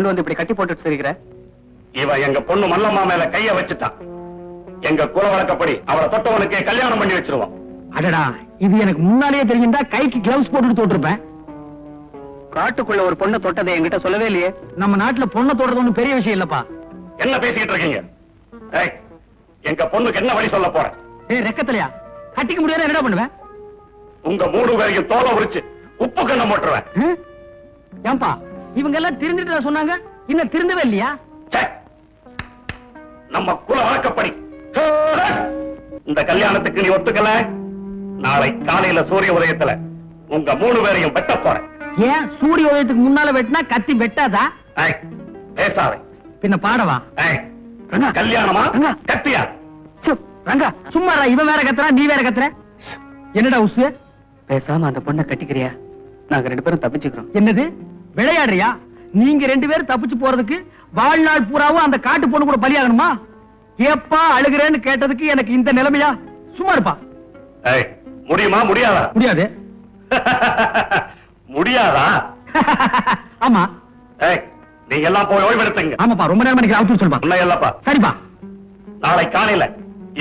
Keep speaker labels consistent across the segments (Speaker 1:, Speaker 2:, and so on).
Speaker 1: கொண்டு வந்து இப்படி கட்டி போட்டு இருக்கிற?
Speaker 2: இவன் எங்க பொண்ணு மல்லம்மா மேல கைய வச்சுட்டான். எங்க குல வழக்கப்படி அவளை தொட்டவனுக்கு கல்யாணம் பண்ணி வச்சிருவான்.
Speaker 3: அடடா, இது எனக்கு முன்னாலேயே தெரிஞ்சிருந்தா கைக்கு கிளவுஸ் போட்டுட்டு தோட்டிருப்பேன்.
Speaker 1: காட்டுக்குள்ள ஒரு பொண்ணை தொட்டதை என்கிட்ட சொல்லவே இல்லையே.
Speaker 3: நம்ம நாட்டுல பொண்ணை தொடுறது ஒண்ணும் பெரிய விஷயம் இல்லப்பா.
Speaker 2: என்ன பேசிட்டு இருக்கீங்க? எங்க பொண்ணுக்கு என்ன வழி சொல்ல போற?
Speaker 3: ரெக்கத்திலையா கட்டிக்க முடியாத என்ன பண்ணுவேன்?
Speaker 2: உங்க 3 பேரையும் தோலை உரிச்சு உப்பு கண்ண போட்டுருவேன்.
Speaker 3: ஏன்பா இவங்க எல்லாம் திருந்துட்டு சொன்னாங்க, இன்னும் திருந்தவே இல்லையா?
Speaker 2: நம்ம குல வழக்கப்படி இந்த கல்யாணத்துக்கு நீ ஒத்துக்கல, நாளை காலையில சூரிய உதயத்துல உங்க 3 பேரையும் வெட்ட போறேன்.
Speaker 3: ஏன் சூரிய உதயத்துக்கு முன்னால வெட்டினா கத்தி வெட்டாதா?
Speaker 2: பேசாதே.
Speaker 3: பின்ன பாடவா?
Speaker 2: கல்யாணமா கத்தியா?
Speaker 3: ரங்கா சும்மா இவன் வேற கத்துறா, நீ வேற கத்துற. என்னடா உசு?
Speaker 1: பேசாம அந்த பொண்ணை கட்டிக்கிறியா? நாங்க 2 பேரும் தப்பிச்சுக்கிறோம்.
Speaker 3: என்னது விளையாடுறியா? நீங்க 2 பேரும் தப்பிச்சு போறதுக்கு வாழ்நாள் பூராவும் அந்த காட்டு பொண்ணு கூட பலியாகணுமா? ஏப்பா அழுகிறேன்னு கேட்டதுக்கு எனக்கு இந்த நிலைமையா? சும்மா இருப்பா.
Speaker 2: முடியுமா? முடியாதா?
Speaker 3: முடியாது.
Speaker 2: முடியாதா?
Speaker 3: ஆமா.
Speaker 2: நீங்க எல்லாம் போய் ஓய்வெடுத்துங்க.
Speaker 3: ஆமாப்பா, ரொம்ப நேரம் எனக்கு அவுத்து சொல்லுப்பா.
Speaker 2: இல்ல இல்லப்பா.
Speaker 3: சரிப்பா.
Speaker 2: நாளை காலையில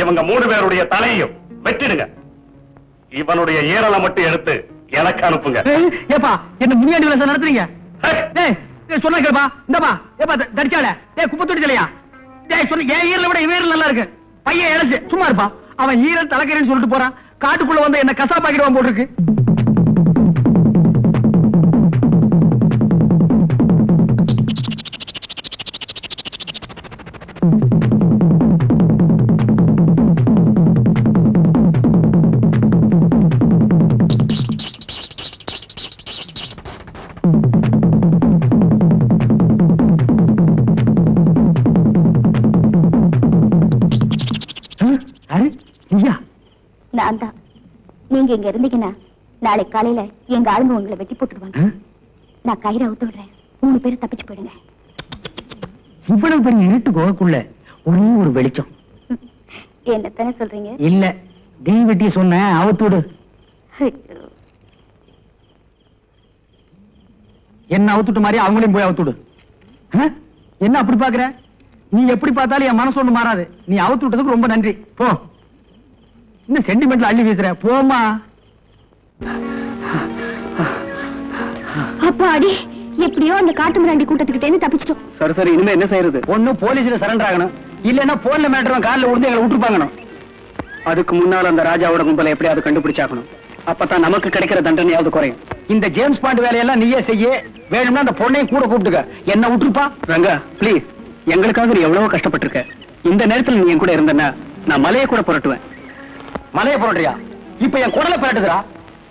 Speaker 2: இவங்க 3 பேருடைய தலையையும் வெட்டிடுங்க. இவனுடைய ஈரலை மட்டும் எடுத்து எனக்கு அனுப்புங்க.
Speaker 3: ஏப்பா என்ன முனியாண்டி வேலை நடத்துறீங்க? சொன்ன கேப்பா. இந்தப்பா ஏப்பா தடிச்சால குப்பை தொட்டிலையா? சொன்ன ஏன் ஈரலை விட ஈரல் நல்லா இருக்கு. பையன் இழைச்சு சும்மா இருப்பா. அவன் ஈரல் தலைக்கிறேன்னு சொல்லிட்டு போறான். காட்டுக்குள்ள வந்து என்ன கசாப்பாக்கிடுவான் போட்டுருக்கு.
Speaker 4: நான் தான். நீங்க இங்க இருந்தீங்கன்னா நாளை காலையில எங்க ஆளுங்க உங்களை வெட்டி போட்டுருவாங்க. நான் கயிறை அவுத்து விடுறேன். 3 பேரும் தப்பிச்சு போயிடுங்க.
Speaker 3: இவ்வளவு பெரிய இருட்டு கோகுள்ள ஒரே ஒரு வெளிச்சம்.
Speaker 4: என்னத்தானே சொல்றீங்க?
Speaker 3: இல்ல தீ வெட்டி சொன்ன அவுத்து விடு. என்ன அவுத்துட்டு மாதிரி அவங்களையும் போய் அவுத்து விடு. என்ன அப்படி பாக்குற? நீ எப்படி பார்த்தாலும் என் மனசு ஒண்ணு மாறாது. நீ அவுத்து விட்டதுக்கு ரொம்ப நன்றி. போ. இன்னும் சென்டிமெண்ட்ல அள்ளி வீசுற. போமா.
Speaker 4: அப்பாடி, எப்படியோ அந்த காட்டு மிராண்டி கூட்டத்துக்கிட்டே தப்பிச்சிட்டோம்.
Speaker 1: சரி சரி, இனிமே என்ன செய்யறது?
Speaker 3: ஒண்ணு போலீஸ்ல சரண்டர் ஆகணும், இல்லன்னா போன்ல மேட்டரும் கார்ல விழுந்து எங்களை விட்டுருப்பாங்க.
Speaker 1: அதுக்கு முன்னால அந்த ராஜாவோட கும்பலை எப்படியாவது கண்டுபிடிச்சாகணும். அப்பதான் நமக்கு கிடைக்கிற தண்டனையாவது குறையும்.
Speaker 3: இந்த ஜேம்ஸ் பாண்ட் வேலையெல்லாம் நீயே செய்ய. வேணும்னா அந்த பொண்ணையும் கூட கூப்பிட்டுக்க. என்ன விட்டுருப்பா.
Speaker 1: ரங்கா பிளீஸ், எங்களுக்காக நீ எவ்வளவோ கஷ்டப்பட்டிருக்க. இந்த நேரத்தில் நீ என் கூட இருந்தனா நான் மலையை கூட புரட்டுவேன்.
Speaker 3: மலையை புரட்டுறியா? இப்ப என் குடலை புரட்டுதுரா.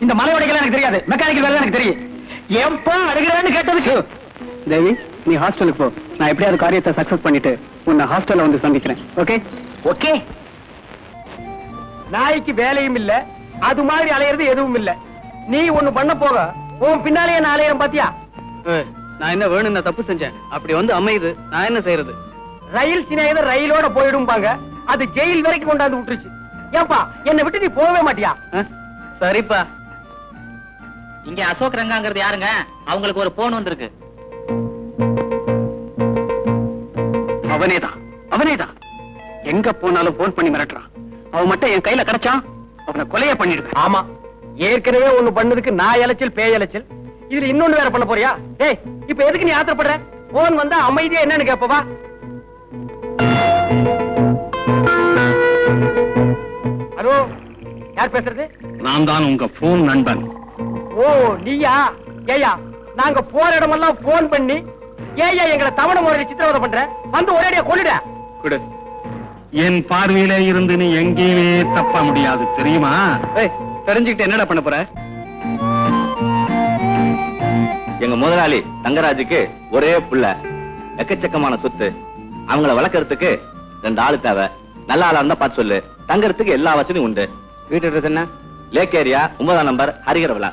Speaker 3: இந்த மலையோடைகள் எனக்கு தெரியாது, மெக்கானிக்கல் வேலை எனக்கு தெரியும். எப்பா அழுகிறான்னு கேட்டதுக்கு.
Speaker 1: தேவி, நீ ஹாஸ்டலுக்கு போ. நான் எப்படியாவது காரியத்தை சக்சஸ் பண்ணிட்டு உன்னை ஹாஸ்டல்ல வந்து சந்திக்கிறேன். Okay
Speaker 3: okay. நாய்க்கு வேலையும் இல்ல, அது மாதிரி அலையிறது எதுவும் இல்ல. நீ ஒண்ணு பண்ண போக உன் பின்னாலேயே நான் அலையிறேன் பாத்தியா?
Speaker 1: நான் என்ன வேணும், நான் தப்பு செஞ்சேன். அப்படி வந்து அமையுது, நான் என்ன செய்யறது?
Speaker 3: ரயில் சினையத ரயிலோட போயிடும்பாங்க. அது ஜெயில் வரைக்கும் கொண்டாந்து விட்டுருச்சு. ஏப்பா என்னை விட்டு நீ போகவே மாட்டியா?
Speaker 1: சரிப்பா.
Speaker 5: இங்க அசோக் ரங்காங்கிறது யாருங்க? அவங்களுக்கு ஒரு போன் வந்திருக்கு.
Speaker 1: அவனேதான் எங்க போனாலும் போன் பண்ணி மிரட்டுறான். அவன் மட்டும் என் கையில கிடைச்சான், அவனை கொலைய பண்ணிடுவேன்.
Speaker 3: ஆமா, ஏற்கனவே ஒண்ணு பண்ணதுக்கு நான் இலைச்சல் பேய் இலைச்சல். இதுல இன்னொன்னு வேற பண்ண போறியா? ஏய், இப்ப எதுக்கு நீ ஆத்திரப்படுற? போன் வந்தா அமைதியா என்னன்னு கேப்பவா? ஹலோ, யார் பேசுறது?
Speaker 2: நான் தான் உங்க போன் நண்பன்.
Speaker 3: ஓ நீயா? ஏயா நாங்க போற இடமெல்லாம் போன் பண்ணி ஏயா எங்களை தவணை முறையில் சித்திரவதை பண்ற? வந்து ஒரேடியா கொள்ளுட.
Speaker 2: என் பார்வையில இருந்து நீ எங்கேயுமே தப்ப முடியாது, தெரியுமா?
Speaker 1: தெரிஞ்சுக்கிட்டு என்னடா பண்ண போற?
Speaker 6: எங்க முதலாளி தங்கராஜுக்கு ஒரே புள்ள, எக்கச்சக்கமான சொத்து. அவங்கள வளர்க்கறதுக்கு 2 ஆளு தேவை. நல்ல ஆளா இருந்தா பார்த்து சொல்லு. தங்கறதுக்கு எல்லா வசதியும் உண்டு.
Speaker 1: வீட்டு அட்ரஸ் என்ன?
Speaker 6: லேக் ஏரியா 9ஆம் நம்பர், ஹரிகர விழா.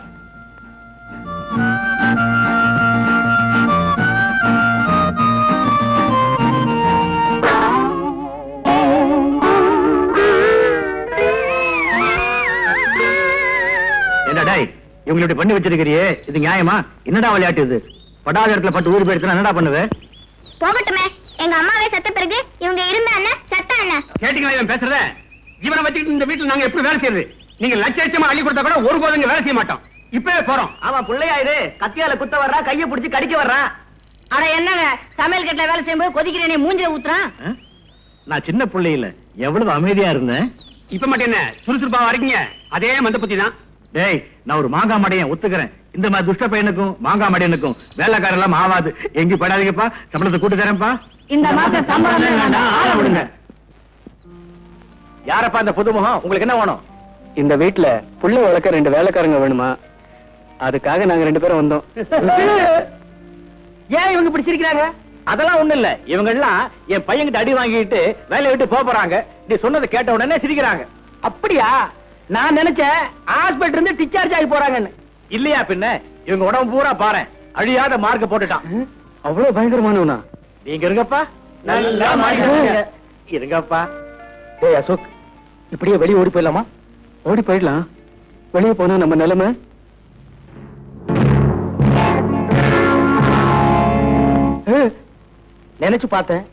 Speaker 3: என்னடா இவங்களுடைய பண்ணி வச்சிருக்கிறியே, இது நியாயமா? என்னடா விளையாட்டு இது? படாத இடத்துல பட்டு ஊர் போயிடுச்சுன்னா என்னடா பண்ணுது?
Speaker 4: போகட்டுமே, எங்க அம்மாவே செத்த பிறகு இவங்க இருந்தா என்ன செத்தா என்ன?
Speaker 3: கேட்டீங்களா இவன் பேசுறத? இவனை வச்சுக்கிட்டு இந்த வீட்டுல நாங்க எப்படி வேலை செய்யறது? நீங்க லட்சமா அள்ளி கொடுத்தா கூட ஒரு போதும் வேலை செய்ய மாட்டோம். இப்பவே போறோம்.
Speaker 5: அவன் பிள்ளையாயிரு கத்தியால குத்த வர்றா, கைய பிடிச்சு கடிக்க வர்றான். அட என்னங்க சமையல் கட்டுல வேலை செய்யும்போது கொதிக்கிறேனே மூஞ்சில ஊத்துறான்.
Speaker 3: நான் சின்ன பிள்ளை இல்ல, எவ்வளவு அமைதியா இருந்தேன். இப்ப மட்டும் என்ன சுறுசுறுப்பா வரீங்க? அதே மந்த புத்தி தான். டேய், நான் ஒரு மாங்காய் மடையன் ஒத்துக்கிறேன். இந்த மாதிரி துஷ்ட பையனுக்கும் மாங்காய் மடையனுக்கும் வேலைக்காரன் எல்லாம் ஆவாது. எங்க படாதீங்கப்பா, சம்பளத்தை கூட்டு தரேன்ப்பா.
Speaker 5: இந்த மாசம் சம்பளம் வேண்டாம்,
Speaker 3: ஆள விடுங்க.
Speaker 6: யாரப்பா இந்த புதுமுகம்? உங்களுக்கு என்ன வேணும்?
Speaker 1: இந்த வீட்டுல புள்ள வளர்க்க 2 வேலைக்காரங்க வேணுமா? அதுக்காக நாங்க 2 பேரும் வந்தோம்.
Speaker 3: ஏன் இவங்க இப்படி சிரிக்கிறாங்க?
Speaker 6: அதெல்லாம் ஒண்ணு இல்ல, இவங்க எல்லாம் என் பையன்கிட்ட அடி வாங்கிட்டு வேலையை விட்டு போறாங்க. நீ சொன்னதை கேட்ட உடனே சிரிக்கிறாங்க.
Speaker 3: அப்படியா? நான் நினைச்சேன் ஹாஸ்பிட்டல் இருந்து டிஸ்சார்ஜ் ஆகி போறாங்கன்னு.
Speaker 6: இல்லையா பின்ன? இவங்க உடம்பு பூரா பாரு, அழியாத மார்க்க போட்டுட்டான்.
Speaker 1: அவ்வளவு பயங்கரமானவனா?
Speaker 6: நீங்க இருங்கப்பா, நல்லா மாறிடுங்க. இருங்கப்பா.
Speaker 1: ஏய் அசோக், இப்படியே வெளியே ஓடி போயிடலாமா? ஓடி போயிடலாம். வெளியே போனா நம்ம நிலைமை.
Speaker 3: நினைச்சு பார்த்தேன்,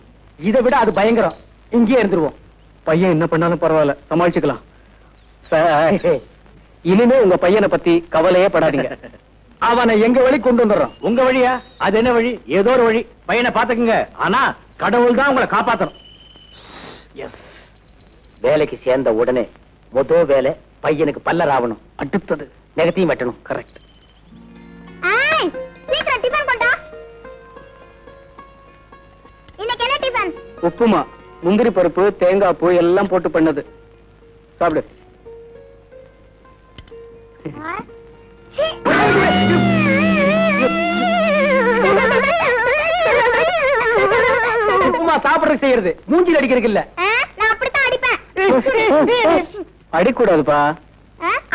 Speaker 3: இதை விட அது பயங்கரம். இங்கேயே இருந்துருவோம்.
Speaker 1: பையன் என்ன பண்ணாலும் பரவாயில்ல, சமாளிச்சுக்கலாம். சார், இனிமே உங்க பையனை பத்தி கவலையே படாதீங்க.
Speaker 3: அவனை எங்க வழி கொண்டு வந்துடுறோம்.
Speaker 6: உங்க வழியா? அது என்ன வழி? ஏதோ ஒரு வழி. பையனை பாத்துக்குங்க. ஆனா கடவுள் தான் உங்களை காப்பாத்தணும்.
Speaker 5: வேலைக்கு சேர்ந்த உடனே முதல் வேலை பையனுக்கு பல்லர் ஆகணும்.
Speaker 1: அடுத்தது
Speaker 5: நெகத்தையும் வெட்டணும்.
Speaker 1: கரெக்ட்.
Speaker 4: ஏய், சீக்கிரம் டிபன் கொண்டா. இன்னைக்கு என்ன டிபன்?
Speaker 1: உப்புமா, முந்திரி பருப்பு, தேங்காய் பூ எல்லாம் போட்டு பண்ணது. சாப்பிடு.
Speaker 3: உப்புமா சாப்பிடுறது செய்யறது, மூஞ்சில் அடிக்கிறதுக்கு இல்ல.
Speaker 4: நான் அப்படித்தான் அடிப்பேன்.
Speaker 1: அடிக்கூடாதுப்பா.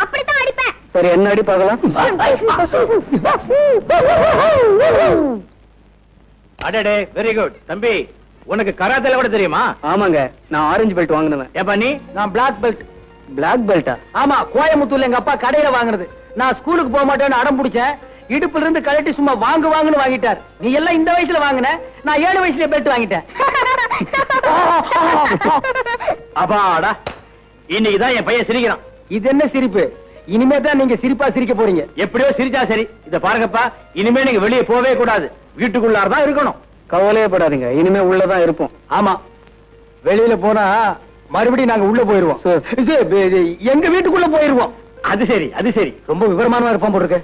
Speaker 4: அப்படித்தான் அடிப்பேன்.
Speaker 1: சரி, என்ன அடி பார்க்கலாம்.
Speaker 6: அடடே, வெரி குட். தம்பி, உனக்கு கராத்தேல கூட தெரியுமா?
Speaker 1: ஆமாங்க, நான் ஆரஞ்சு பெல்ட் வாங்கினேன்.
Speaker 6: ஏப்பா நீ?
Speaker 3: நான் பிளாக் பெல்ட்.
Speaker 1: பிளாக் பெல்ட்டா?
Speaker 3: ஆமா, கோயம்புத்தூர்ல எங்க அப்பா கடையில வாங்குனது. நான் ஸ்கூலுக்கு போக மாட்டேன்னு அடம் பிடிச்சேன். இடுப்புல இருந்து கழட்டி சும்மா வாங்குன்னு வாங்கிட்டார். நீ எல்லாம் இந்த வயசுல வாங்கின, நான் 7 வயசுல பெல்ட் வாங்கிட்டேன்.
Speaker 6: அப்பாடா, இன்னைக்குதான் என் பையன் சிரிக்கிறான்.
Speaker 3: இது என்ன சிரிப்பு? இனிமே தான் நீங்க சிரிப்பா சிரிக்க போறீங்க.
Speaker 6: எப்படியோ சிரிச்சா சரி. இத பாருங்கப்பா, இனிமே நீங்க வெளியே போவே கூடாது. வீட்டுக்குள்ளாரதான் இருக்கணும்.
Speaker 1: கவலையே படாதீங்க, இனிமே உள்ளதான் இருப்போம்.
Speaker 3: ஆமா, வெளியில போனா மறுபடியும் நாங்க உள்ள போயிருவோம். எங்க வீட்டுக்குள்ள போயிருவோம்.
Speaker 6: அது சரி, அது சரி.
Speaker 3: ரொம்ப விவரமானவா இருப்பான் போட்டுருக்கு.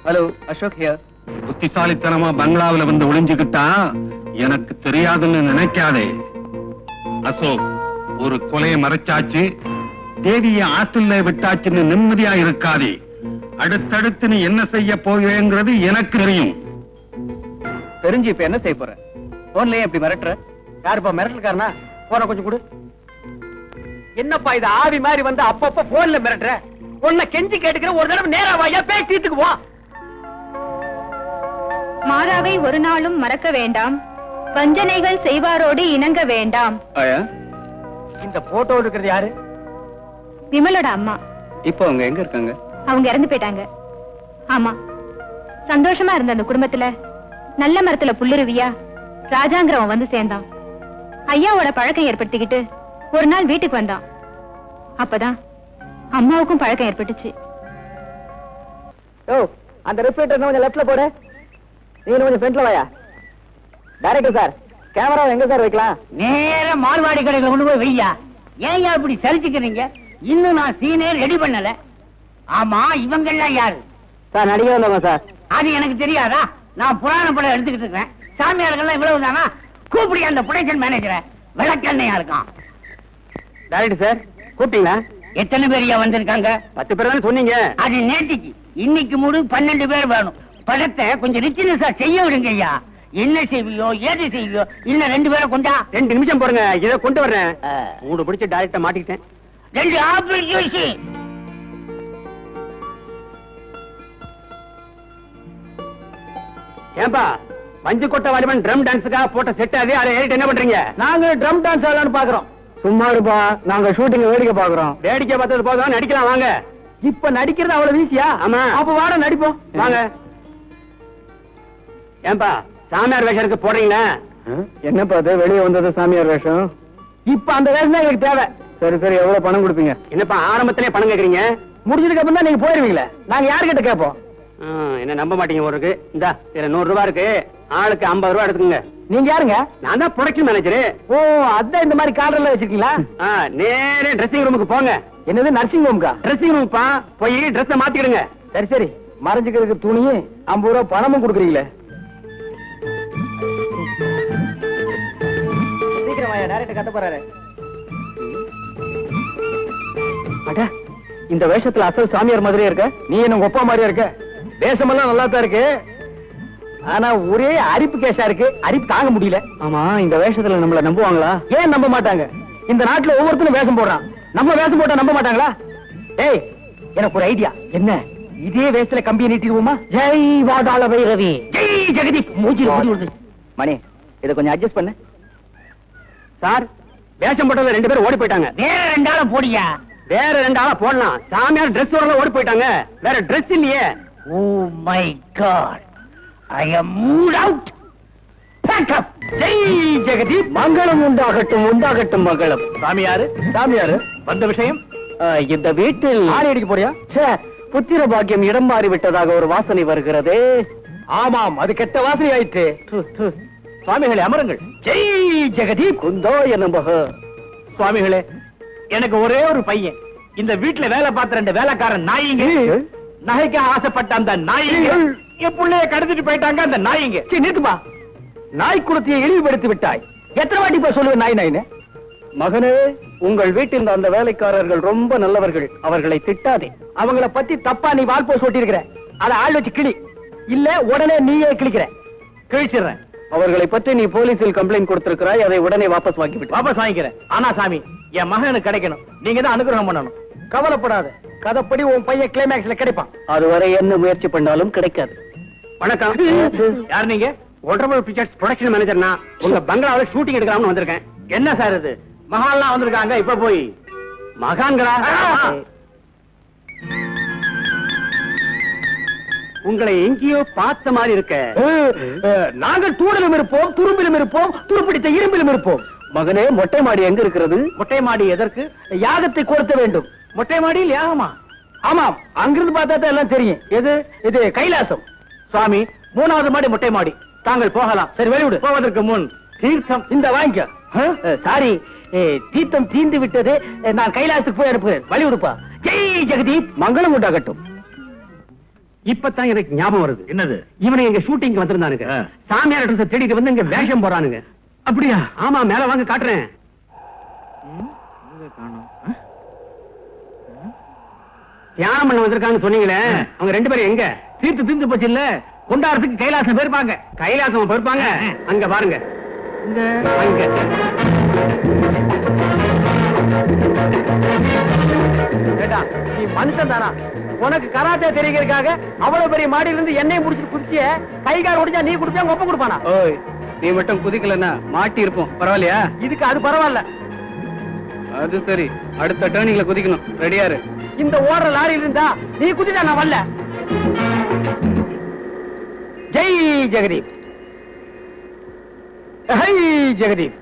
Speaker 1: Hello, Ashok here.
Speaker 2: புத்திசாலித்தனமா பங்களாவில வந்து ஒளிஞ்சுக்கிட்டா எனக்கு தெரியாதுன்னு நினைக்காதே. அசோக், ஒரு கொலையை மறைச்சாச்சு, தேவிய ஆத்துல விட்டாச்சுன்னு நிம்மதியா இருக்காதே. அடுத்தடுத்து நீ என்ன செய்ய போகிறேங்கிறது எனக்கு தெரியும்.
Speaker 1: தெரிஞ்சு இப்ப என்ன செய்ய போற? போன்லயே எப்படி மிரட்டுற?
Speaker 3: யாருப்பா மிரட்டல்காரனா? போன கொஞ்சம் கொடு. என்னப்பா இது ஆவி மாதிரி வந்து அப்பப்ப போன்ல மிரட்டுற? உன்னை கெஞ்சி கேட்டுக்கிற, ஒரு தடவை நேரா வாயா, பேசிட்டுக்கு வா.
Speaker 7: மாறாவை ஒரு நாளும் மறக்க வேண்டாம், வஞ்சனைகள் செய்வாரோடு இணங்க வேண்டாம்.
Speaker 1: ஆயா,
Speaker 3: இந்த போட்டோ இருக்கிறது யாரு?
Speaker 7: விமலோட அம்மா.
Speaker 1: இப்போ அவங்க எங்க இருக்காங்க?
Speaker 7: அவங்க இறந்து போயிட்டாங்க. ஆமா, சந்தோஷமா இருந்த அந்த குடும்பத்துல நல்ல மரத்துல புல்லுருவியா ராஜாங்கிறவன் வந்து சேர்ந்தான். ஐயாவோட பழக்கம் ஏற்படுத்திக்கிட்டு ஒரு நாள் வீட்டுக்கு வந்தான். அப்பதான் அம்மாவுக்கும் பழக்கம் ஏற்பட்டுச்சு.
Speaker 3: ஓ, அந்த ரெஃப்ரிஜரேட்டர் கொஞ்சம் லெஃப்ட்ல போடு. நீ கொஞ்சம் ஃப்ரண்ட்ல வாயா. டைரக்டர் சார், கேமரா எங்க சார் வைக்கலாம்?
Speaker 5: நேர மார்வாடி கடையில கொண்டு போய் வையா. ஏன் இப்படி சரிச்சுக்கிறீங்க? இன்னும் நான் சீனே ரெடி பண்ணல. ஆமா, இவங்க எல்லாம் யாரு?
Speaker 3: சார், நடிகை வந்தவங்க சார்.
Speaker 5: அது எனக்கு தெரியாதா? நான் புராண படம் எடுத்துக்கிட்டு இருக்கேன். சாமியார்கள்லாம் இவ்வளவு தானா? கூப்பிடி அந்த ப்ரொடக்ஷன் மேனேஜரை. விளக்கண்ணையா இருக்கான்.
Speaker 3: டைரக்டர் சார், கூப்பிட்டீங்களா?
Speaker 5: எத்தனை பேரையா வந்திருக்காங்க?
Speaker 3: 10 பேர் தானே சொன்னீங்க.
Speaker 5: அது நேற்றுக்கு. இன்னைக்கு மூடு 12 பேர் வேணும். படத்தை கொஞ்சம் ரிச்சினஸா செய்ய விடுங்க ஐயா. என்ன செய்வியோ, ஏது செய்வியோ, இன்னும் 2 பேரை கொண்டா.
Speaker 3: 2 நிமிஷம் போடுங்க, இதை கொண்டு வர்றேன். மூடு பிடிச்சு டைரக்டா மாட்டிக்கிட்டேன்.
Speaker 5: 2 ஆப்பிள் ஜூஸ்.
Speaker 3: ஏன்பா, மஞ்சு கொட்டை வாலிபன் ட்ரம் டான்ஸுக்காக போட்ட செட் அது, அதை ஏறிட்டு என்ன பண்றீங்க? நாங்க ட்ரம் டான்ஸ் ஆடலாம்னு பாக்குறோம்.
Speaker 1: சும்மா இருப்பா, நாங்க ஷூட்டிங் வேடிக்கை பாக்குறோம்.
Speaker 3: வேடிக்கை பார்த்தது போதும், நடிக்கலாம் வாங்க. இப்ப நடிக்கிறது அவ்வளவு ஈஸியா? ஆமா. அப்ப வாட நடிப்போம் வாங்க. ஏன்பா சாமியார் வேஷத்துக்கு போடுறீங்களா?
Speaker 1: என்னப்பா அது வெளியே வந்தது சாமியார் வேஷம்?
Speaker 3: இப்ப அந்த வேஷம் தான் எங்களுக்கு தேவை.
Speaker 1: சரி சரி, எவ்வளவு பணம் கொடுப்பீங்க?
Speaker 3: என்னப்பா ஆரம்பத்திலே பணம் கேக்குறீங்க? முடிஞ்சதுக்கு அப்புறம் தான் நீங்க போயிருவீங்களே, நாங்க யாருக்கிட்ட கேட்போம்? என்ன நம்ப மாட்டீங்க ஒரு இருக்கு. இந்த இதுல 100 ரூபாய் இருக்கு, ஆளுக்கு 50 ரூபாய் எடுத்துக்கங்க. நீங்க யாருங்க? நான் தான் ப்ரொடக்ஷன் மேனேஜர். ஓ, அதான் இந்த மாதிரி கார்டர்ல வச்சிருக்கீங்களா? நேரே ட்ரெஸ்ஸிங் ரூமுக்கு போங்க. என்னது நர்சிங் ரூமுக்கா? ட்ரெஸ்ஸிங் ரூமுப்பா, போய் ட்ரெஸ் மாத்திடுங்க. சரி சரி, மறைஞ்சுக்கிறதுக்கு துணியும் 50 ரூபாய் பணமும் கொடுக்குறீங்களே. சீக்கிரம் வாயா, டைரக்ட் கட்ட போறாரு.
Speaker 1: அட, இந்த வேஷத்துல அசல் சாமியார் மாதிரியே இருக்க.
Speaker 3: நீ என்ன ஒப்பா மாதிரியா இருக்க? வேஷமெல்லாம் நல்லா தான் இருக்கு, ஆனா ஒரே அரிப்பு கேஷா இருக்கு. அரிப்பு தாங்க முடியல.
Speaker 1: ஆமா, இந்த வேஷத்துல நம்மள நம்புவாங்களா?
Speaker 3: ஏன் நம்ப மாட்டாங்க? இந்த நாட்டுல ஒவ்வொருத்தரும் வேஷம் போடுறான். நம்ம வேஷம் போட்டா நம்ப மாட்டாங்களா? ஏய், எனக்கு ஒரு ஐடியா. என்ன? இதே வேஷத்துல கம்பியை நீட்டிடுவோமா? ஜெய் வாடாள வைரவி, ஜெய் ஜெகதீப். மூஞ்சி வருது.
Speaker 1: மணி, இதை கொஞ்சம் அட்ஜஸ்ட் பண்ணு.
Speaker 3: சார், வேஷம் போட்டதுல 2 பேரும் ஓடி போயிட்டாங்க. வேற 2 ஆளை போடியா? வேற 2 ஆளை போடலாம். சாமியார் டிரெஸ் ஓட ஓடி போயிட்டாங்க. வேற டிரெஸ் இல்லையே. Oh my god, I am mood out. Pack up. Jai Jagadeep.
Speaker 1: மங்களம் உண்டாகட்டும், உண்டாகட்டும் மங்களம்.
Speaker 3: சாமியாரு,
Speaker 1: சாமியாரு,
Speaker 3: வந்த விஷயம்?
Speaker 1: இந்த வீட்டில்
Speaker 3: ஆணி அடிக்க போறியா?
Speaker 1: புத்திர பாக்கியம் இடம் மாறி விட்டதாக ஒரு வாசனை வருகிறது.
Speaker 3: ஆமாம், அது கெட்ட வாசனை ஆயிற்று. சுவாமிகளே, அமருங்கள். ஜெய் ஜெகதீப்.
Speaker 1: குந்தோ என்னம்பக.
Speaker 3: சுவாமிகளே, எனக்கு ஒரே ஒரு பையன். இந்த வீட்டுல வேலை பார்த்த 2 வேலைக்காரன் நாயிங்க, நகைக்கு ஆசைப்பட்ட அந்த நாயிங்க என் புள்ளைய கடத்திட்டு போயிட்டாங்க. அந்த நாயிங்க. சரி, நிறுத்துப்பா. நாய் குலத்தையை இழிவுபடுத்தி விட்டாய். எத்தனை வாட்டி போய் சொல்லுவேன் நாய் நாயின்னு?
Speaker 1: மகனே, உங்கள் வீட்டில் அந்த வேலைக்காரர்கள் ரொம்ப நல்லவர்கள், அவர்களை திட்டாதே.
Speaker 3: அவங்கள பத்தி தப்பா நீ வால்போஸ் ஓட்டி இருக்கிற. அத ஆள் வச்சு கிளி, இல்ல உடனே நீயே கிழிக்கிற. கிழிச்சிடுறேன்.
Speaker 1: அவர்களை பற்றி நீ போலீசில் கம்ப்ளைண்ட் கொடுத்திருக்கிறாய், அதை உடனே வாபஸ் வாங்கிவிட்டு.
Speaker 3: வாபஸ் வாங்கிக்கிறேன். ஆனா சாமி, என் மகனுக்கு கிடைக்கணும். நீங்க தான் அனுகிரகம் பண்ணணும். கவலைப்படாத, கதைப்படி உன் பையன் கிளைமேக்ஸ்ல கிடைப்பான்.
Speaker 1: அதுவரை என்ன முயற்சி பண்ணாலும் கிடைக்காது.
Speaker 3: வணக்கம். யார் நீங்க? ஒண்டர்ஃபுல் பிக்சர்ஸ் ப்ரொடக்ஷன் மேனேஜர்னா. உங்க பங்களாவில் ஷூட்டிங் எடுக்கலாம்னு வந்திருக்கேன். என்ன சார் இது? மகான்லாம் வந்திருக்காங்க. இப்ப போய் மகான்களா? உங்களை எங்கேயோ பார்த்த மாதிரி இருக்க. நாங்கள் தூணிலும் இருப்போம், துரும்பிலும் இருப்போம், துருப்பிடித்த இரும்பிலும் இருப்போம்.
Speaker 1: மகனே, மொட்டை மாடி எங்க இருக்கிறது?
Speaker 3: மொட்டை மாடி எதற்கு? யாகத்தை கொடுத்த வேண்டும். மொட்டை மாடியில் யாகமா? ஆமாம், அங்கிருந்து பார்த்தா தான் எல்லாம் தெரியும். எது? இது கைலாசம். சுவாமி, 3வது மாடி மொட்டை மாடி. தாங்கள் போகலாம். சரி, வெளிவிடு. போவதற்கு முன் தீர்த்தம் இந்த வாங்கிக்க. சாரி, தீர்த்தம் தீந்து விட்டது. நான் கைலாசத்துக்கு போய் அனுப்புகிறேன். வழிவிடுப்பா. ஜெய் ஜெகதீப்.
Speaker 1: மங்களம் உண்டாகட்டும்.
Speaker 3: இப்பதான் எனக்கு ஞாபகம் வருது. என்னது? இவனை எங்க ஷூட்டிங் வந்திருந்தானுங்க. சாமியார் ட்ரெஸ் தேடிட்டு வந்து இங்க வேஷம் போறானுங்க. அப்படியா? ஆமா, மேல வாங்க காட்டுறேன். தியானம் பண்ண வந்திருக்காங்க சொன்னீங்களே, அவங்க 2 பேரும் எங்க? தீர்த்து தீர்ந்து போச்சு இல்ல, கொண்டாடுறதுக்கு கைலாசம் போயிருப்பாங்க. கைலாசம் போயிருப்பாங்க. அங்க பாருங்க. நீ மனுஷன் தானா? உனக்கு கராத்தே தெரிகிறதுக்காக அவ்வளவு பெரிய மாடியில இருந்து எண்ணெய் முடிச்சு குடிச்சிய கைகால் ஒடிஞ்சா நீ குடிச்சா ஒப்ப கொடுப்பானா?
Speaker 1: ஓய், நீ மட்டும் குதிக்கலன்னா மாட்டி இருப்போம். பரவாயில்லையா?
Speaker 3: இதுக்கு அது பரவாயில்ல.
Speaker 1: அது சரி, அடுத்த டர்னிங்ல குதிக்கணும். ரெடியாரு?
Speaker 3: இந்த ஓடுற லாரியில இருந்தா நீ குதிட்டா நான் வரல. ஜெய் ஜெகதீப். ஜெகதீப்.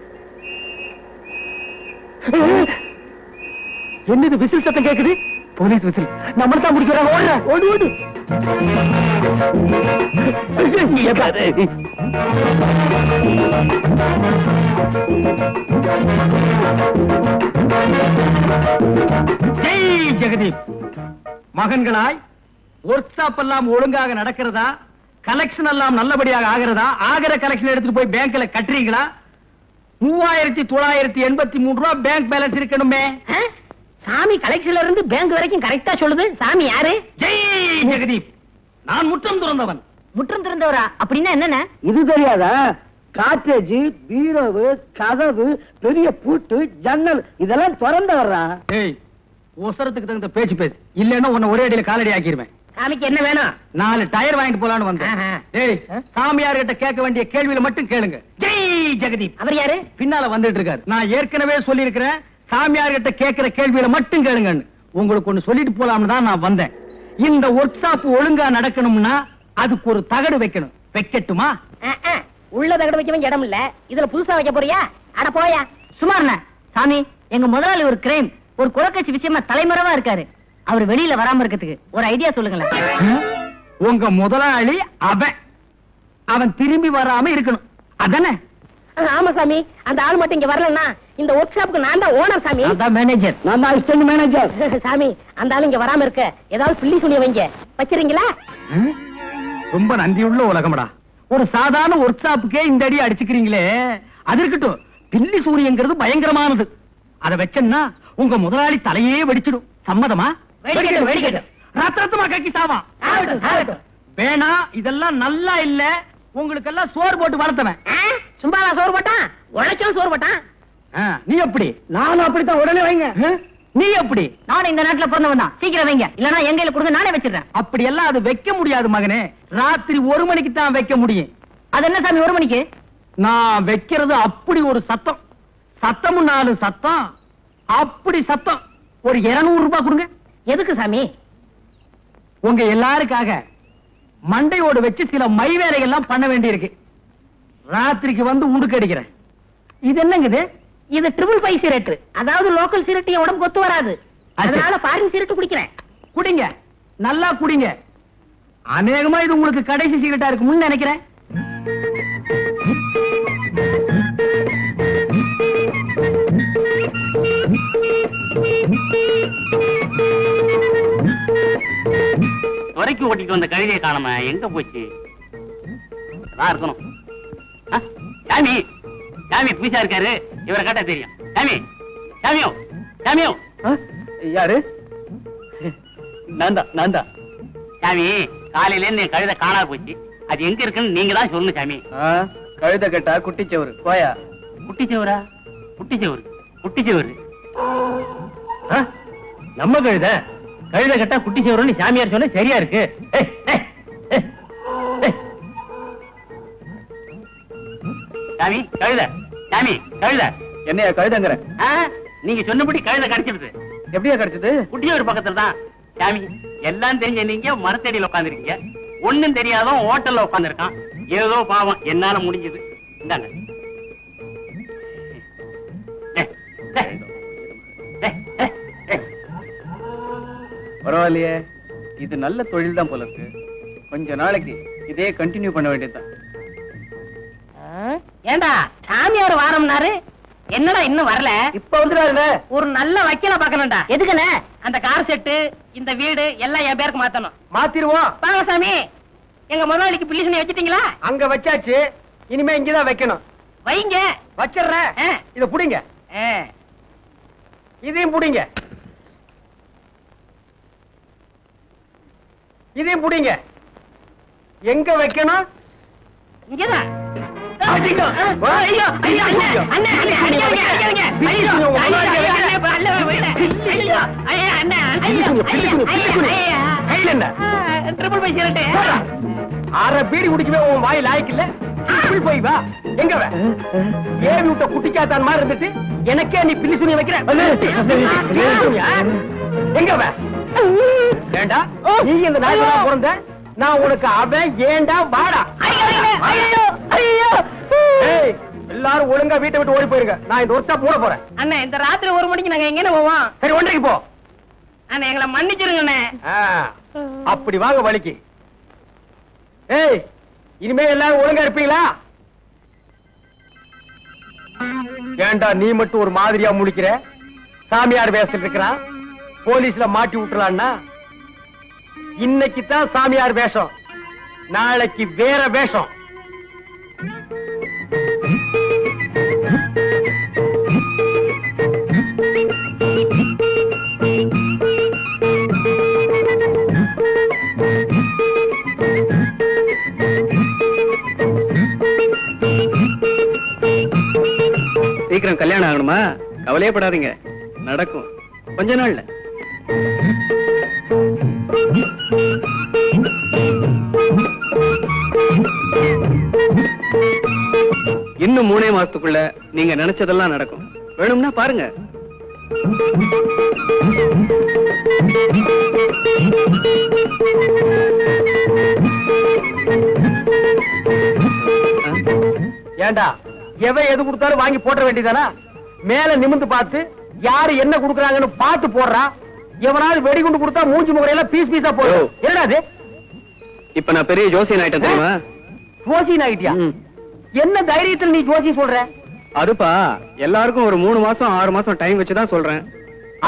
Speaker 3: என்னது விசில் சத்தம் கேக்குது? Police whistle. நம்மள தான் முடிக்கிறாங்க. ஓடுற, ஓடு ஓடு. ஜெய் ஜெகதீப். மகன்களாய், ஒர்க் ஷாப் எல்லாம் ஒழுங்காக நடக்கிறதா? கலெக்ஷன் எல்லாம் நல்லபடியாக ஆகிறதா? ஆகிற கலெக்ஷன் எடுத்துட்டு போய் பேங்க்ல கட்டுறீங்களா? 3983 ரூபாய் பேங்க் பேலன்ஸ் இருக்கணுமே.
Speaker 5: சாமி கலெக்ஷன்ல இருந்து பேங்க் வரைக்கும் கரெக்டா சொல்லுது. சாமி யாரு?
Speaker 3: ஜெய் ஜெகதீப். நான் முற்றம் துறந்தவன்.
Speaker 5: முற்றம் திறந்தவரா? அப்படின்னா என்னென்ன?
Speaker 3: இது தெரியாதா? காட்டேஜ், பீரோவு, கதவு, பெரிய பூட்டு, ஜன்னல் இதெல்லாம் திறந்து வர்றா. ஏய், ஒசரத்துக்கு தகுந்த பேச்சு பேசு, இல்லன்னா உன்னை ஒரே அடியில காலடி ஆக்கிருவேன்.
Speaker 5: சாமிக்கு என்ன வேணும்?
Speaker 3: 4 டயர் வாங்கிட்டு போலான்னு வந்தேன். ஏய், சாமியார் கிட்ட கேட்க வேண்டிய கேள்வியில மட்டும் கேளுங்க. ஜெய் ஜெகதீப்.
Speaker 5: அவர் யாரு?
Speaker 3: பின்னால வந்துட்டு இருக்காரு. நான் ஏற்கனவே சொல்லி இருக்கிறேன், சாமியார் கிட்ட கேட்கிற கேள்வியில மட்டும் கேளுங்கன்னு. உங்களுக்கு ஒண்ணு சொல்லிட்டு போலாம்னு தான் நான் வந்தேன். இந்த ஒர்க் ஷாப் ஒழுங்கா நடக்கணும்னா அதுக்கு ஒரு தகடு வைக்கணும். வைக்கட்டுமா?
Speaker 5: உள்ள தகடு வைக்கவே இடம் இல்ல, இதுல புதுசா வைக்க போறியா? அட போயா. சுமார்ண்ண சாமி, எங்க முதலாளி ஒரு கிரைம், ஒரு குலக்கட்சி விஷயமா தலைமறைவா இருக்காரு. அவர் வெளியில வராம இருக்கிறதுக்கு ஒரு ஐடியா சொல்லுங்களேன்.
Speaker 3: உங்க முதலாளி அவன் திரும்பி வராம இருக்கணும், அதானே?
Speaker 5: ஆமா சாமி, அந்த ஆள் மட்டும் இங்க வரலன்னா இந்த ஒர்க் ஷாப்புக்கு நான் தான் ஓனர் சாமி.
Speaker 3: அதான் மேனேஜர்.
Speaker 1: நான் தான் அசிஸ்டன்ட் மேனேஜர்.
Speaker 5: சாமி, அந்த ஆள் இங்க வராம இருக்க ஏதாவது பில்லி சுனிய வைங்க, வச்சிருங்களா?
Speaker 3: ரொம்ப நன்றியுள்ள உலகம்டா. ஒரு சாதாரண ஒர்க் ஷாப்புக்கே இந்த அடி அடிச்சுக்கிறீங்களே, அது இருக்கட்டும். பில்லி சூரியங்கிறது பயங்கரமானது. அதை வச்சேன்னா உங்க முதலாளி தலையே வெடிச்சிடும். சம்மதமா? ரத்தமா கக்கி சாவா. வேணா, இதெல்லாம் நல்லா இல்ல. உங்களுக்கு எல்லாம் சோறு போட்டு வளர்த்தவன்.
Speaker 5: சும்மாவா சோறு போட்டான்? உழைச்சும் சோறு போட்டான்.
Speaker 3: நீ எப்படி?
Speaker 1: நானும் அப்படித்தான். உடனே வைங்க.
Speaker 3: நீ எப்படி?
Speaker 5: நானும் இந்த நாட்டுல பிறந்தவன் தான். சீக்கிரம் வைங்க, இல்லனா எங்க கையில கொடுங்க, நானே வச்சிடுறேன்.
Speaker 3: அப்படி எல்லாம் அது வைக்க முடியாது மகனே. ராத்திரி 1 மணிக்கு தான் வைக்க முடியும்.
Speaker 5: அது என்ன சாமி 1 மணிக்கு?
Speaker 3: நான் வைக்கிறது அப்படி ஒரு சத்தம். சத்தமும் 4 சத்தம். அப்படி சத்தம். ஒரு 200 ரூபாய் கொடுங்க.
Speaker 5: எதுக்கு சாமி?
Speaker 3: உங்க எல்லாருக்காக மண்டையோடு வச்சு சில மை வேலைகள்லாம் பண்ண வேண்டியிருக்கு. ராத்திரிக்கு வந்து உடுக்கு அடிக்கிறேன். இது என்னங்குது?
Speaker 5: இது ட்ரிபிள் பை சிகரெட், அதாவது லோக்கல் சிகரெட் என் உடம்புக்கு ஒத்து வராது. அதனால ஃபாரின் சிகரெட் குடிக்கிறேன்.
Speaker 3: குடிங்க, நல்லா குடிங்க. அநேகமா இது உங்களுக்கு கடைசி சிகரெட்டா இருக்கும்னு நினைக்கிறேன்.
Speaker 2: துறைக்கு ஓட்டிட்டு வந்த கழுதையை காணாம எங்க போச்சு? இருக்கணும். சாமி, சாமி பூசா இருக்காரு, இவரை கேட்டா தெரியும். சாமி, சாமியோ, சாமியோ.
Speaker 1: யாரு? நான் தான்.
Speaker 2: சாமி, காலையில இருந்து என் கழுதை காணா போச்சு. அது எங்க இருக்குன்னு நீங்க தான் சொல்லணும் சாமி.
Speaker 1: கழுத கட்டா குட்டிச்சவரு போயா.
Speaker 2: குட்டிச்சவரா? குட்டிச்சவரு, குட்டிச்சவரு.
Speaker 3: நம்ம கழுத கட்டா குட்டிச்சவருன்னு சாமியார் சொன்ன சரியா இருக்கு.
Speaker 2: சாமி, கழுத, சாமி, கழுத.
Speaker 1: என்னையா கழுதங்கிற?
Speaker 2: நீங்க சொன்னபடி கழுத கிடைச்சிருது.
Speaker 1: எப்படியா கிடைச்சது?
Speaker 2: குட்டிச்சவர் பக்கத்துல தான். சாமி, எல்லாம் தெரிஞ்ச நீங்க மரத்தடியில உட்காந்துருக்கீங்க. ஒண்ணும் தெரியாதவன் ஹோட்டல்ல உட்காந்துருக்கான். ஏதோ பாவம், என்னால முடிஞ்சது. இந்தாங்க.
Speaker 1: பரவாயில்லையே, இது நல்ல தொழில் தான் போல இருக்கு. கொஞ்ச நாளைக்கு இதே கண்டினியூ பண்ண வேண்டியதுதான்.
Speaker 5: ஏண்டா சாமியார் வாரம்னாரு, என்னடா இன்னும் வரல?
Speaker 1: இப்ப வந்துடாருல.
Speaker 5: ஒரு நல்ல வக்கீல பாக்கணும்டா. எதுக்குண்ணே? அந்த கார் செட்டு, இந்த வீடு எல்லாம் என் பேருக்கு மாத்தணும்.
Speaker 1: மாத்திருவோம்.
Speaker 5: வாங்க சாமி, எங்க முதலாளிக்கு பில்லிசனை வச்சிட்டீங்களா?
Speaker 1: அங்க வச்சாச்சு, இனிமே இங்கதான் வைக்கணும்.
Speaker 5: வைங்க.
Speaker 1: வச்சிடுறேன். இத புடிங்க. இதையும் புடிங்க. இதையும் புடிங்க. எங்க வைக்கணும்?
Speaker 5: இங்கதான்.
Speaker 1: ஐயோ, ஐயோ, ஐயோ,
Speaker 5: அண்ணே, அண்ணே, அடிக்காதீங்க, அடிக்காதீங்க. ஐயோ, ஐயோ,
Speaker 1: கையில என்ன?
Speaker 5: ட்ரிபிள் பை சிகரெட்.
Speaker 1: அரை பீடி குடிக்கவே உன் வாய் லாய்க்கு இல்ல. இப்படி போய் வா. எங்க வே? ஏவி விட்ட குட்டிக்காத்தான் மாதிரி இருந்துட்டு எனக்கே நீ பில்லி சுனி வைக்கிற. எங்க வே? ஏண்டா நீ இந்த நாய்களா பிறந்த? நான் உனக்கு அவன் ஏண்டா வாடா. எல்லாரும் ஒழுங்கா வீட்டை விட்டு ஓடி போயிருங்க. நான் இந்த ஒர்க் போட போறேன்.
Speaker 5: அண்ணே, இந்த ராத்திரி 1 மணிக்கு நாங்க எங்க போவோம்?
Speaker 1: சரி, 1:30 போ.
Speaker 5: அண்ணே, எங்களை மன்னிச்சிருங்க.
Speaker 1: அப்படி வாங்க வலிக்கு. ஏய், இனிமே எல்லாரும் ஒழுங்கா இருப்பீங்களா? ஏண்டா நீ மட்டும் ஒரு மாதிரியா முழிக்கிற? சாமியார் வேஷத்துல இருக்கிறான், போலீஸ்ல மாட்டி விட்டுறான்னா. இன்னைக்கு தான் சாமியார் வேஷம், நாளைக்கு வேற வேஷம். சீக்கிரம் கல்யாணம் ஆகணுமா? கவலையே படாதீங்க, நடக்கும் கொஞ்ச நாள்ல. இன்னும் 3 மாசத்துக்குள்ள நீங்க நினைச்சதெல்லாம் நடக்கும். வேணும்னா பாருங்க. ஏண்டா எவன் எது கொடுத்தாலும் வாங்கி போட்ட வேண்டியதானா? மேல நிமிந்து பார்த்து யாரு என்ன கொடுக்கறாங்கன்னு பார்த்து போடுறா. எவனாவது வெடிகுண்டு கொடுத்தா மூஞ்சி முகரையெல்லாம் பீஸ் பீஸா போடும். என்னடா அது?
Speaker 3: இப்ப நான் பெரிய ஜோசியன் ஆயிட்டேன் தெரியுமா?
Speaker 1: ஜோசியன் ஆகிட்டியா? என்ன தைரியத்துல நீ ஜோசி சொல்ற?
Speaker 3: அதுப்பா எல்லாருக்கும் ஒரு 3 மாசம் 6 மாசம் டைம் வச்சுதான் சொல்றேன்.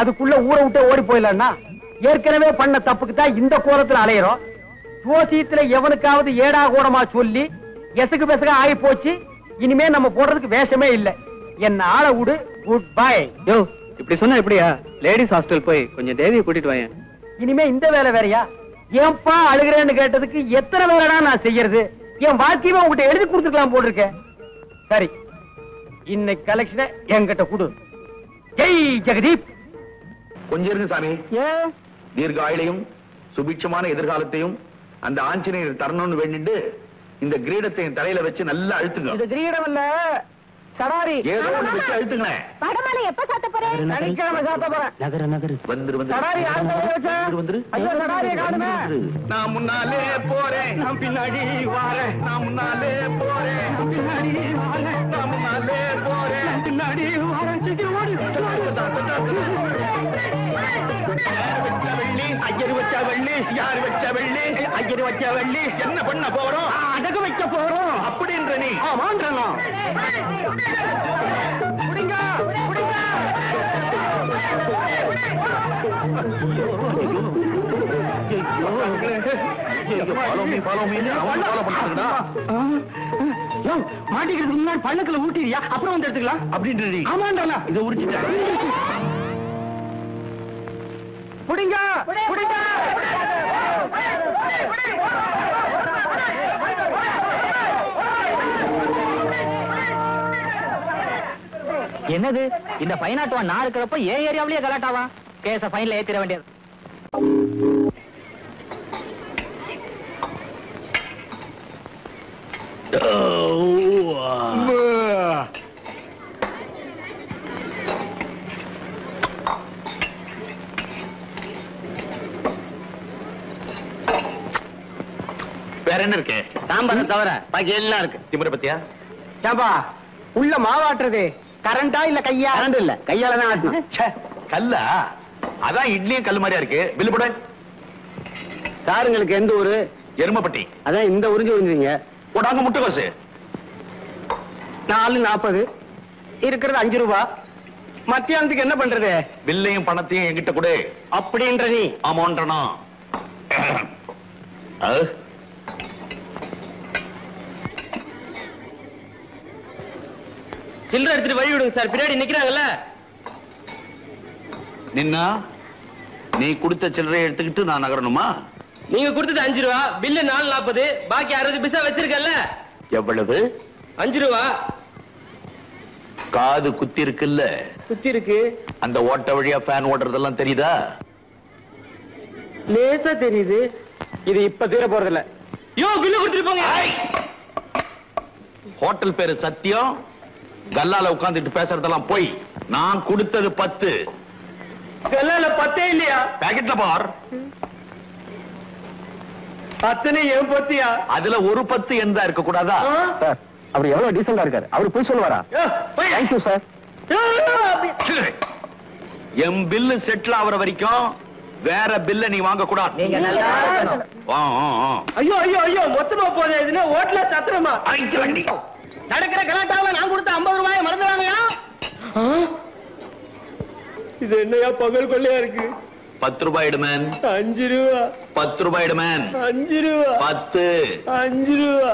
Speaker 1: அதுக்குள்ள ஊரை விட்டு ஓடி போயிடலாம்னா ஏற்கனவே பண்ண தப்புக்கு தான் இந்த கோலத்துல அலையிறோம். ஜோசியத்துல எவனுக்காவது ஏடா கூடமா சொல்லி எசகு பெசக ஆகி போச்சு. இனிமே நம்ம போடுறதுக்கு வேஷமே இல்ல. என்ன ஆள விடு. Good bye.
Speaker 3: யோ இப்படி சொன்னா எப்படியா? லேடிஸ் ஹாஸ்டல் போய் கொஞ்சம் தேவியை கூட்டிட்டு வாங்க.
Speaker 1: இனிமே இந்த வேலை வேறையா? ஏன்பா அழுகிறேன்னு கேட்டதுக்கு எத்தனை வேலைடா நான் செய்யறது? என் வாழ்க்கையுமே உங்ககிட்ட எழுதி கொடுத்துக்கலாம் போட்டிருக்கேன். சரி, இன்னைக்கு கலெக்ஷனை என்கிட்ட கொடு. ஜெய் ஜெகதீப்.
Speaker 8: கொஞ்சம் இருங்க சாமி. தீர்க்க ஆயுளையும் சுபிட்சமான எதிர்காலத்தையும் அந்த ஆஞ்சநேயர் தரணும்னு வேண்டிட்டு இந்த கிரீடத்தை என் தலையில வச்சு நல்லா அழுத்துங்க.
Speaker 1: இது கிரீடம் இல்ல, சடாரி.
Speaker 8: ஏதோ ஒண்ணு வச்சு அழுத்துங்களேன்.
Speaker 4: வடமலை எப்ப சாத்த போறேன்?
Speaker 1: சனிக்கிழமை சாத்த போறேன்.
Speaker 8: வந்துரு
Speaker 1: சடாரி யார் தலையில வச்சா?
Speaker 8: வந்துரு.
Speaker 1: ஐயோ, சடாரியை காணுமே.
Speaker 8: நான் முன்னாலே போறேன், நான் பின்னாடி வாரேன். நான் முன்னாலே போறேன், நான் பின்னாடி வாரேன். நான் முன்னாலே போறேன், நான் பின்னாடி வாரேன். சீக்கிரம் ஓடு. ஐயர் வச்ச வெள்ளி, யார் வச்ச வெள்ளி? ஐயர் வச்ச வெள்ளி. என்ன பண்ண போறோம்? அடகு வைக்க போறோம். அப்படின்ற நீ? ஆமான்றா. புடிங்க, புடிங்க.
Speaker 1: மாட்டிக்கிறதுக்கு முன்னாடி பள்ளத்துல ஊட்டியா, அப்புறம் வந்து எடுத்துக்கலாம்
Speaker 8: அப்படின்ற
Speaker 1: ஆமாண்டா.
Speaker 8: இதை உரிச்சுட்டேன்.
Speaker 1: புடிங்க, புடிங்க.
Speaker 5: என்னது இந்த பையனாட்டுவா நான் இருக்கிறப்ப ஏன் ஏரியாவிலேயே கலாட்டாவா? கேஸ ஃபைன்ல ஏத்திர வேண்டியது.
Speaker 8: வேற என்ன இருக்கு?
Speaker 2: சாம்பாரை தவிர பாக்கி எல்லாம் இருக்கு.
Speaker 8: திமிர பத்தியா?
Speaker 1: ஏம்பா உள்ள மாவாட்டுறது கரண்டா இல்ல கையா?
Speaker 2: கரண்ட் இல்ல, கையால தான் ஆட்டணும்.
Speaker 8: கல்லா? அதான் இட்லியும் கல்லு மாதிரியா இருக்கு. பில்லு போட.
Speaker 2: சாருங்களுக்கு எந்த ஊரு?
Speaker 8: எருமப்பட்டி.
Speaker 2: அதான் இந்த உறிஞ்சு உறிஞ்சுங்க.
Speaker 8: போடாங்க முட்டைக்கோசு.
Speaker 1: 4.40 இருக்கிறது 5 ரூபாய். மத்தியானத்துக்கு என்ன பண்றது?
Speaker 8: பில்லையும் பணத்தையும் என்கிட்ட கொடு.
Speaker 1: அப்படின்ற நீ?
Speaker 8: ஆமான்றனா?
Speaker 1: சில்லறை எடுத்துட்டு வழி விடுங்க சார், பின்னாடி நிக்கிறாங்கல்ல.
Speaker 8: நின்னா நீ கொடுத்த சில்லறையை எடுத்துக்கிட்டு நான் நகரணுமா?
Speaker 1: நீங்க கொடுத்தது 5 ரூபா, பில்லு 4.40, பாக்கி 60 பைசா வச்சிருக்கல.
Speaker 8: எவ்வளவு?
Speaker 1: 5 ரூபா.
Speaker 8: காது குத்தி இருக்குல்ல?
Speaker 1: குத்தி இருக்கு.
Speaker 8: அந்த ஓட்ட வழியா ஃபேன் ஓட்டுறதெல்லாம் தெரியுதா?
Speaker 1: லேசா தெரியுது. இது இப்ப தீர போறதில்ல. யோ, பில்லு கொடுத்துட்டு போங்க.
Speaker 8: ஹோட்டல் பேரு சத்தியம். கல்லால உட்கார்ந்துட்டு பேசுறதெல்லாம் போய். நான் கொடுத்தது 10.
Speaker 1: கல்லால 10 இல்லையா?
Speaker 8: பாக்கெட்ல பார்.
Speaker 1: அத்தனை ஏன் பத்தியா?
Speaker 8: அதுல ஒரு 10 எந்த இருக்க கூடாதா?
Speaker 3: சார் அவர் எவ்வளவு டீசெண்டா இருக்காரு. அவரு போய் சொல்லுவாரா? Thank you sir.
Speaker 8: என் பில்லு செட்டில் ஆகுற வரைக்கும் வேற பில்ல நீ வாங்க கூடாது.
Speaker 1: நீங்க நல்லா ஐயோ ஐயோ ஐயோ, மொத்தமா போதே. இதுல ஓட்டல சத்திரமா நடக்கிற கலாட்டாவில நான் கொடுத்த 50 ரூபாயை மறந்துடாங்கயா. இது என்னையா பகல் கொள்ளையா இருக்கு?
Speaker 8: 10 ரூபாய் இடுமேன்.
Speaker 1: 5 ரூபா.
Speaker 8: 10 ரூபாய் இடுமேன்.
Speaker 1: 5 ரூபா.
Speaker 8: 10.
Speaker 1: 5 ரூபா.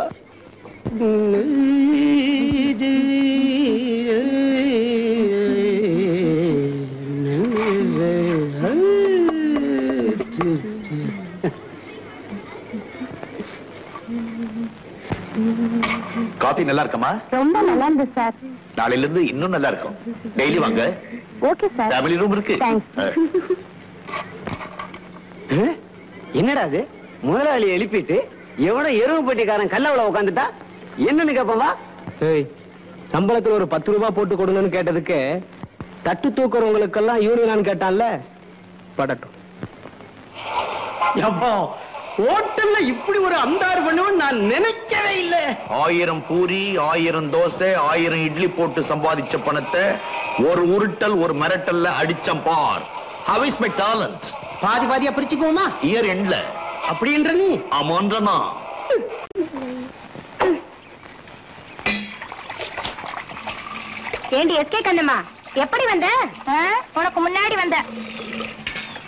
Speaker 8: காபி நல்லா இருக்கமா?
Speaker 4: ரொம்ப நல்லா இருந்தது சார்.
Speaker 8: நாளையில இருந்து இன்னும் நல்லா இருக்கும். டெய்லி வாங்க.
Speaker 4: Okay sir.
Speaker 8: ஃபேமிலி ரூம் இருக்கு.
Speaker 2: என்னடா அது? முதலாளி எழுப்பிட்டு எவனோ எருவு பெட்டிக்காரன் கல்லவள உட்காந்துட்டா என்னன்னு கேப்பவா?
Speaker 3: சம்பளத்துல ஒரு 10 ரூபாய் போட்டு கொடுங்கன்னு கேட்டதுக்கு தட்டு தூக்குறவங்களுக்கெல்லாம் யூனியனான்னு கேட்டான்ல. படட்டும்.
Speaker 1: ஹோட்டல்ல இப்படி ஒரு அந்தாறு பண்ணுவேன்னு நான் நினைக்கவே இல்லை.
Speaker 8: 1000 பூரி 1000 தோசை 1000 இட்லி போட்டு சம்பாதிச்ச பணத்தை ஒரு உருட்டல் ஒரு மிரட்டல்ல அடிச்சம் பார். How is my talent?
Speaker 1: பாதி பாதியா பிரிச்சுக்குவோமா?
Speaker 8: இயர் எண்ட்ல
Speaker 1: அப்படின்ற நீ
Speaker 8: ஆமான்றனா?
Speaker 7: ஏண்டி எஸ்கே கண்ணம்மா, எப்படி வந்த? உனக்கு முன்னாடி வந்த.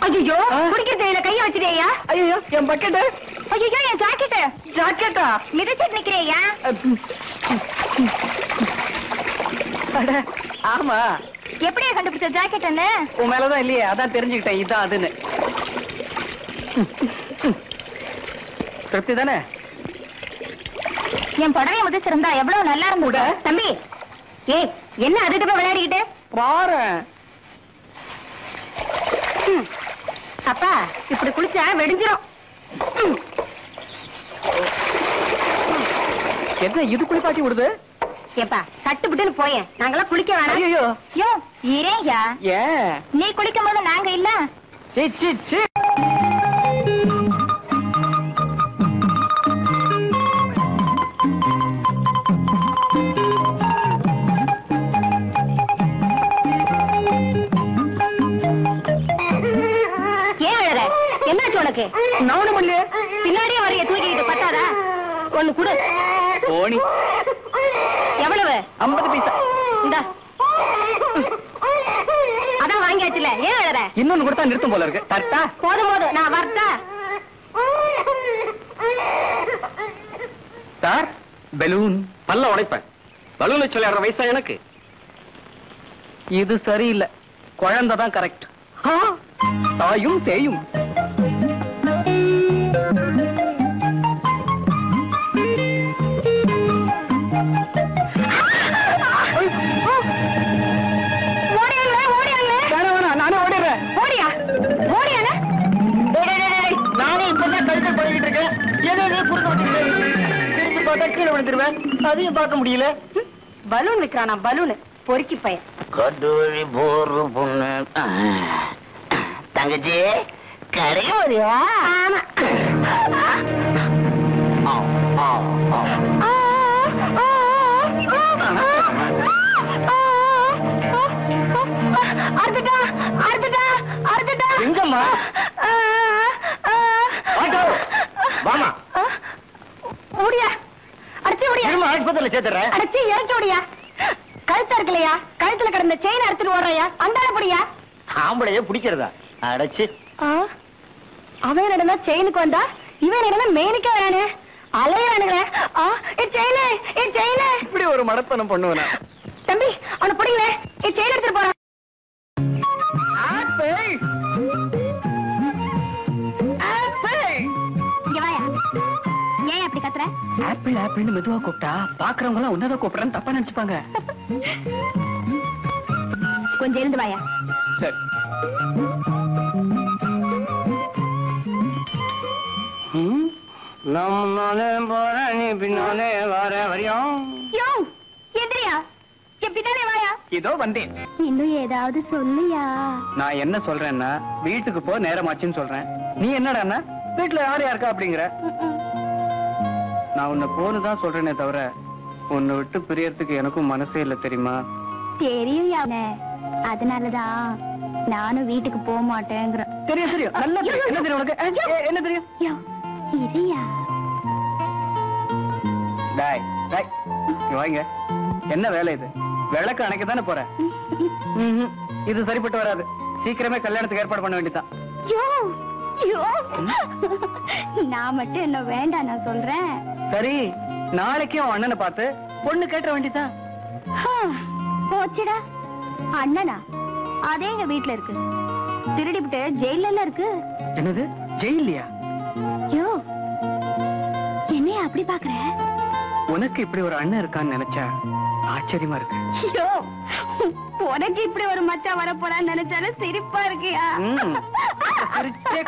Speaker 7: ஐயோ, குடிக்க தேயில கைய வச்சிருக்கியா?
Speaker 1: ஐயோ என் பக்கெட்.
Speaker 7: ஐயோ என் ஜாக்கெட்.
Speaker 1: ஜாக்கெட்டா?
Speaker 7: மிதிச்சிட்டு நிக்கிறியா?
Speaker 1: ஆமா.
Speaker 7: எப்படியா கண்டுபிடிச்ச ஜாக்கெட்னு?
Speaker 1: உன் மேலதான் இல்லையே, அதான் தெரிஞ்சுக்கிட்டேன் இதான் அதுன்னு. திருப்தி தானே?
Speaker 7: என் புடவைய முதிச்சிருந்தா எவ்வளவு நல்லா இருந்தது. தம்பி, ஏய் என்ன அதுக்கு போய் விளையாடிக்கிட்டு
Speaker 1: பாரு.
Speaker 7: அப்பா இப்படி குளிச்சா வெடிஞ்சிரும்.
Speaker 1: என்ன இது குளிப்பாட்டி விடுது?
Speaker 7: ஏப்பா சட்டு புட்டுன்னு போயேன், நாங்கெல்லாம் குளிக்க வேணாம்.
Speaker 1: ஐயோ
Speaker 7: யோ இரேயா,
Speaker 1: ஏன்
Speaker 7: நீ குளிக்கும் போது நாங்க இல்ல.
Speaker 1: சீ சீ சீ.
Speaker 7: ஏன் அழற? என்னாச்சு உனக்கு?
Speaker 1: நானும் பண்ணல.
Speaker 7: பின்னாடியே வரைய தூக்கிக்கிட்டு பத்தாதா? ஒண்ணு குடு.
Speaker 1: போனி
Speaker 7: எவ்வளவு?
Speaker 1: 50 பைசா.
Speaker 7: இந்தா. அதான் வாங்கியாச்சுல, ஏன் அழற?
Speaker 1: இன்னொன்னு கொடுத்தா நிறுத்தும் போல இருக்கு. கரெக்டா?
Speaker 7: போதும் போதும், நான் வரட்டா?
Speaker 1: சார், பலூன் பல்ல உடைப்பேன். பலூன் வச்சு விளையாடுற வயசா எனக்கு? இது சரியில்லை. குழந்தை தான் கரெக்ட். தாயும் சேயும். நானே ஓடிடுறேன்.
Speaker 7: ஓடியா ஓடியானே?
Speaker 1: நானே இப்பதான் கழுத்தில் போய்கிட்டு இருக்கேன். ஏதோ குறுக்க திரும்பி பார்த்தா கீழே விழுந்துருவேன். அதையும் பார்க்க முடியல.
Speaker 7: பலூன் விக்கிறானா? பலூன் பொறுக்கி பையன்.
Speaker 2: கட்டுவழி போற பொண்ணு. தங்கச்சி கரைய வரியா?
Speaker 7: ஆமா. அறுத்துட்டா அறுத்துட்டா அறுத்துட்டா.
Speaker 1: எங்கம்மா? ஆட்டோ வாமா.
Speaker 7: ஓடியா அடிச்சு ஓடியா.
Speaker 1: ஆஸ்பத்திரியில சேர்த்துறேன்.
Speaker 7: அடிச்சு இறக்கி ஓடியா. கழுத்தா இருக்கலையா? கழுத்துல கிடந்த செயின் அறுத்துட்டு ஓடுறையா? அந்தால படியா?
Speaker 1: ஆம்பளைய பிடிக்கிறதா? அடைச்சு
Speaker 7: அவன் என்னடா செயினுக்கு வந்தா, இவன் என்னடா மெயினுக்கே வரானே. அலையறானுங்களே.
Speaker 1: இப்படி ஒரு மடத்தனம் பண்ணுவனா?
Speaker 7: தம்பி அவனை பிடிங்களே. செயின் எடுத்துட்டு போறான். இங்க வாயா. ஏன் அப்படி கத்துற?
Speaker 1: ஆப்பிள் ஆப்பிள்னு மெதுவா கூப்பிட்டா பாக்குறவங்க எல்லாம் உன்னதான் கூப்பிடுறேன்னு தப்பா நினைச்சுப்பாங்க.
Speaker 7: கொஞ்சம் எழுந்து வாயா.
Speaker 1: சரி. நானே போறேன், நீ பின்னாலே வர வரையும்.
Speaker 7: யோ எந்திரியா. எப்படிதானே வாயா.
Speaker 1: இதோ வந்தேன்.
Speaker 4: இன்னும் ஏதாவது சொல்லியா?
Speaker 1: நான் என்ன சொல்றேன்னா வீட்டுக்கு போ, நேரமாச்சுன்னு சொல்றேன். நீ என்னடான்னா வீட்டுல யார் யாருக்கா அப்படிங்கிற. நான் உன்னை போனுதான் சொல்றேனே தவிர உன்னை விட்டு பிரியறதுக்கு எனக்கும் மனசே இல்ல தெரியுமா?
Speaker 4: தெரியும் யானே, அதனாலதான் நானும் வீட்டுக்கு போக மாட்டேங்கிற.
Speaker 1: தெரியும் தெரியும், நல்லா தெரியும். என்ன தெரியும் உனக்கு? என்ன தெரியும்?
Speaker 4: யோ இதையா.
Speaker 1: டாய் டாய் இங்க வாங்க. என்ன வேலை இது? விளக்கு அணைக்க தானே போற? இது சரிப்பட்டு வராது. சீக்கிரமே கல்யாணத்துக்கு ஏற்பாடு பண்ண வேண்டியதான்.
Speaker 4: யோ யோ நான் மட்டும் என்ன வேண்டாம் நான் சொல்றேன்.
Speaker 1: சரி, நாளைக்கே உன் அண்ணனை பார்த்து பொண்ணு கேட்ட வேண்டியதான்.
Speaker 4: போச்சுடா. அண்ணனா? அதே எங்க வீட்டுல இருக்கு. திருடிவிட்டு ஜெயில இருக்கு.
Speaker 1: என்னது ஜெயிலியா?
Speaker 4: யோ என்னைய அப்படி பாக்குற?
Speaker 1: உனக்கு இப்படி ஒரு அண்ணன் இருக்கான்னு நினைச்சா ஆச்சரியமா இருக்கு.
Speaker 4: யோ உனக்கு இப்படி ஒரு மச்சான் வரப்போறான்னு நினைச்சாலும் சிரிப்பா இருக்கியா?
Speaker 1: சிரிச்சே